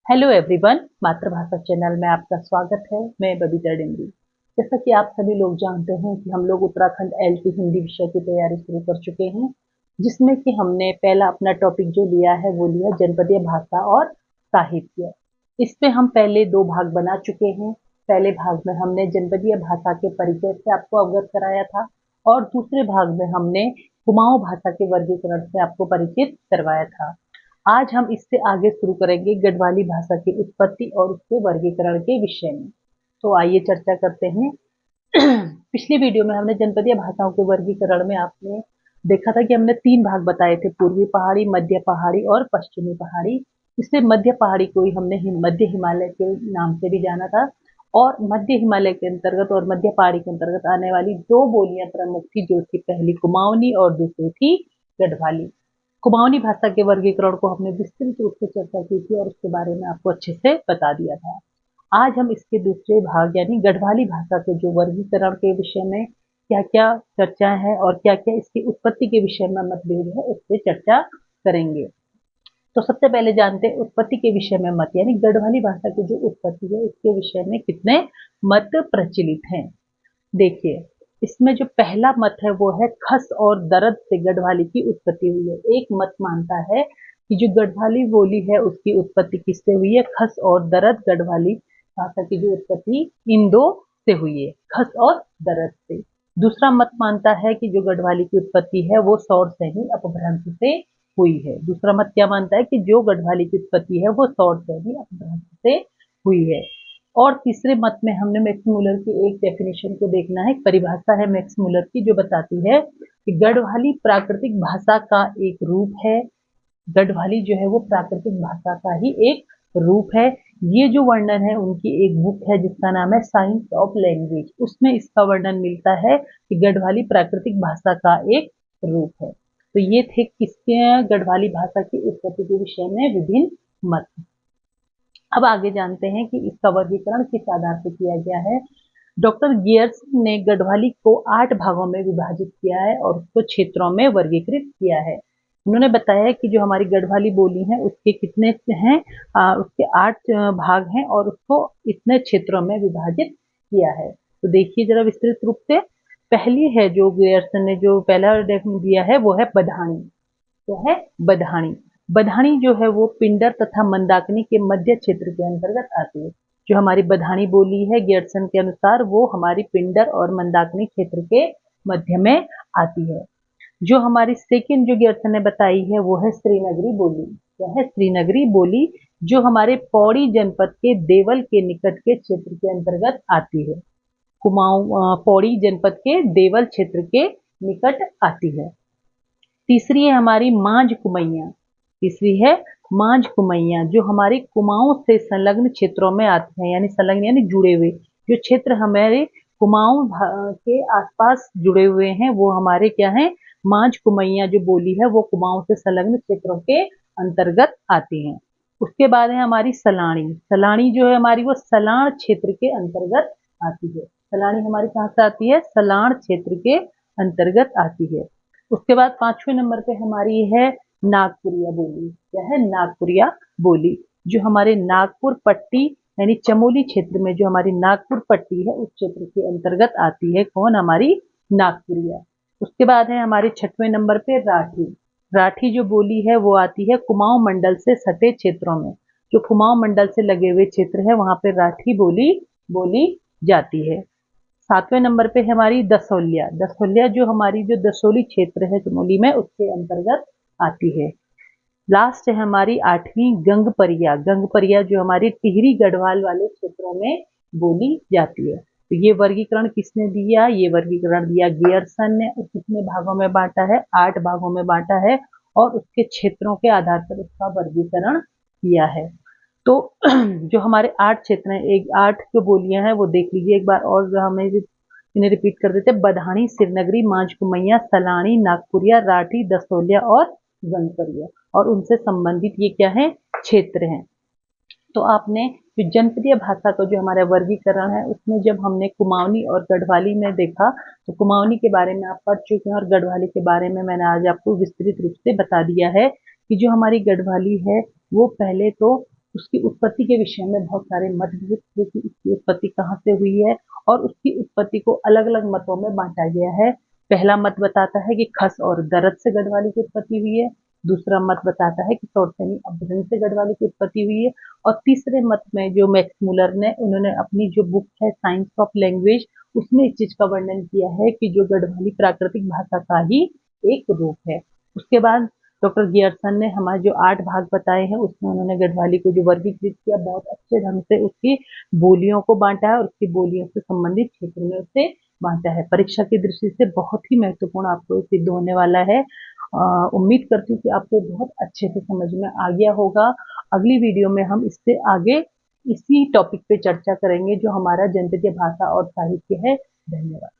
Hello everyone, मातृभाषा channel में आपका स्वागत है। मैं बबीता डिमरी। जैसा कि आप सभी लोग जानते हैं कि हम लोग उत्तराखंड एलटी हिंदी विषय की तैयारी शुरू कर चुके हैं, जिसमें कि हमने पहला अपना टॉपिक जो लिया है वो लिया जनपदीय भाषा और साहित्य। इस पे हम पहले दो भाग बना चुके हैं। पहले भाग में हमने जनपदीय भाषा के परिचय से आपको अवगत कराया था और दूसरे भाग में हमने कुमाऊं भाषा के वर्गीकरण से आपको परिचित करवाया था। आज हम इससे आगे शुरू करेंगे गढ़वाली भाषा की उत्पत्ति और उसके वर्गीकरण के विषय में। तो आइए चर्चा करते हैं। पिछली वीडियो में हमने जनपदीय भाषाओं के वर्गीकरण में आपने देखा था कि हमने तीन भाग बताए थे, पूर्वी पहाड़ी, मध्य पहाड़ी और पश्चिमी पहाड़ी। इससे मध्य पहाड़ी को ही हमने मध्य हिमालय के नाम से भी जाना था और मध्य हिमालय के अंतर्गत और मध्य पहाड़ी के अंतर्गत आने वाली दो बोलियां प्रमुख थी, जो कि पहली कुमाऊनी और दूसरी थी गढ़वाली। कुमाऊनी भाषा के वर्गीकरण को हमने विस्तृत रूप से चर्चा की थी और उसके बारे में आपको अच्छे से बता दिया था। आज हम इसके दूसरे भाग यानी गढ़वाली भाषा के जो वर्गीकरण के विषय में क्या क्या चर्चा है और क्या क्या इसकी उत्पत्ति के विषय में मतभेद है, उस पर चर्चा करेंगे। तो सबसे पहले जानते हैं उत्पत्ति के विषय में मत, यानी गढ़वाली भाषा की जो उत्पत्ति है उसके विषय में कितने मत प्रचलित हैं। देखिए, इसमें जो पहला मत है वो है खस और दर्द से गढ़वाली की उत्पत्ति हुई है। एक मत मानता है कि जो गढ़वाली बोली है उसकी उत्पत्ति किससे हुई है, खस और दर्द गढ़वाली भाषा की जो उत्पत्ति इन दो से हुई है, खस और दर्द से। दूसरा मत मानता है कि जो गढ़वाली की उत्पत्ति है वो सौर सैनी अपभ्रंश से हुई है। दूसरा मत क्या मानता है कि जो गढ़वाली की उत्पत्ति है वो सौर सैनी अपभ्रंश से हुई है। और तीसरे मत में हमने मैक्स मुलर की एक डेफिनेशन को देखना है, एक परिभाषा है मैक्स मुलर की जो बताती है कि गढ़वाली प्राकृतिक भाषा का एक रूप है। गढ़वाली जो है वो प्राकृतिक भाषा का ही एक रूप है। ये जो वर्णन है उनकी एक बुक है जिसका नाम है साइंस ऑफ लैंग्वेज, उसमें इसका वर्णन मिलता है कि गढ़वाली प्राकृतिक भाषा का एक रूप है। तो ये थे किसके गढ़वाली भाषा की उत्पत्ति के विषय में विभिन्न मत। अब आगे जानते हैं कि इसका वर्गीकरण किस आधार पर किया गया है। डॉक्टर गियर्सन ने गढ़वाली को 8 भागों में विभाजित किया है और उसको क्षेत्रों में वर्गीकृत किया है। उन्होंने बताया कि जो हमारी गढ़वाली बोली है उसके कितने हैं, उसके 8 भाग हैं और उसको इतने क्षेत्रों में विभाजित किया है। तो देखिए जरा विस्तृत रूप से। पहली है जो गियर्सन ने जो पहला दिया है वो है बधानी। तो है बधानी। बधानी जो है वो पिंडर तथा मंदाकिनी के मध्य क्षेत्र के अंतर्गत आती है। जो हमारी बधानी बोली है गियर्सन के अनुसार वो हमारी पिंडर और मंदाकिनी क्षेत्र के मध्य में आती है। जो हमारी सेकंड जो गियर्सन ने बताई है वो है श्रीनगरी बोली। वह है श्रीनगरी बोली जो हमारे पौड़ी जनपद के देवल के निकट के क्षेत्र के अंतर्गत आती है। कुमाऊं पौड़ी जनपद के देवल क्षेत्र के निकट आती है। तीसरी है हमारी मांझ कुमैया। तीसरी है मांझ कुमैया जो हमारी कुमाऊं से संलग्न क्षेत्रों में आती है, यानी संलग्न यानी जुड़े हुए जो क्षेत्र हमारे कुमाऊं के आसपास जुड़े हुए हैं वो हमारे क्या है, मांझ कुमैया जो बोली है वो कुमाऊं से संलग्न क्षेत्रों के अंतर्गत आती है। उसके बाद है हमारी सलाणी। सलाणी जो है हमारी वो सलाण क्षेत्र के अंतर्गत आती है। सलाणी हमारी कहाँ से आती है, सलाण क्षेत्र के अंतर्गत आती है। उसके बाद 5वें नंबर पे हमारी है नागपुरिया बोली। क्या है, नागपुरिया बोली जो हमारे नागपुर पट्टी यानी चमोली क्षेत्र में जो हमारी नागपुर पट्टी है उस क्षेत्र के अंतर्गत आती है। कौन, हमारी नागपुरिया। उसके बाद है हमारे 6वें नंबर पे राठी। राठी जो बोली है वो आती है कुमाऊं मंडल से सटे क्षेत्रों में। जो कुमाऊं मंडल से लगे हुए क्षेत्र है वहां पे राठी बोली बोली जाती है। 7वें नंबर पे है हमारी दसोलिया। दसोलिया जो हमारी जो दसोली क्षेत्र है चमोली में उसके अंतर्गत आती है। लास्ट है हमारी 8वीं गंगपरिया। गंगपरिया जो हमारी टिहरी गढ़वाल वाले क्षेत्रों में बोली जाती है। तो ये वर्गीकरण किसने दिया, ये वर्गीकरण दिया गियर्सन ने। कितने भागों में बांटा है, 8 भागों में बांटा है और उसके क्षेत्रों के आधार पर उसका वर्गीकरण किया है। तो जो हमारे 8 क्षेत्र हैं, एक 8 जो बोलियां हैं वो देख लीजिए एक बार और हमें इन्हें रिपीट कर देते हैं। बधानी, श्रीनगरी, मांझ कुमैया, सलाणी, नागपुरिया, राठी, दसोलिया और गंगपरिया। और उनसे संबंधित ये क्या है, क्षेत्र हैं। तो आपने जो जनपदीय भाषा का जो हमारा वर्गीकरण है उसमें जब हमने कुमाऊनी और गढ़वाली में देखा तो कुमाऊनी के बारे में आप पढ़ चुके हैं और गढ़वाली के बारे में मैंने आज आपको विस्तृत रूप से बता दिया है कि जो हमारी गढ़वाली है वो पहले तो उसकी उत्पत्ति के विषय में बहुत सारे मतभेद थे कि इसकी उत्पत्ति कहाँ से हुई है, और उसकी उत्पत्ति को अलग-अलग मतों में बाँटा गया है। पहला मत बताता है कि खस और दरद से गढ़वाली की उत्पत्ति हुई है। दूसरा मत बताता है कि सौरसेनी अपभ्रंश से गढ़वाली की उत्पत्ति हुई है। और तीसरे मत में जो मैक्स मुलर ने उन्होंने अपनी जो बुक है साइंस ऑफ लैंग्वेज, उसमें इस चीज का वर्णन किया है कि जो गढ़वाली प्राकृतिक भाषा का ही एक रूप है। उसके बाद डॉक्टर गियर्सन ने हमारे जो 8 भाग बताए हैं उसमें उन्होंने गढ़वाली को जो वर्गीकृत किया, बहुत अच्छे ढंग से उसकी बोलियों को बांटा है और उसकी बोलियों से संबंधित क्षेत्र में उसे बांटा है। परीक्षा की दृष्टि से बहुत ही महत्वपूर्ण आपको सिद्ध होने वाला है। उम्मीद करती हूँ कि आपको बहुत अच्छे से समझ में आ गया होगा। अगली वीडियो में हम इससे आगे इसी टॉपिक पे चर्चा करेंगे जो हमारा जनपदीय भाषा और साहित्य है। धन्यवाद।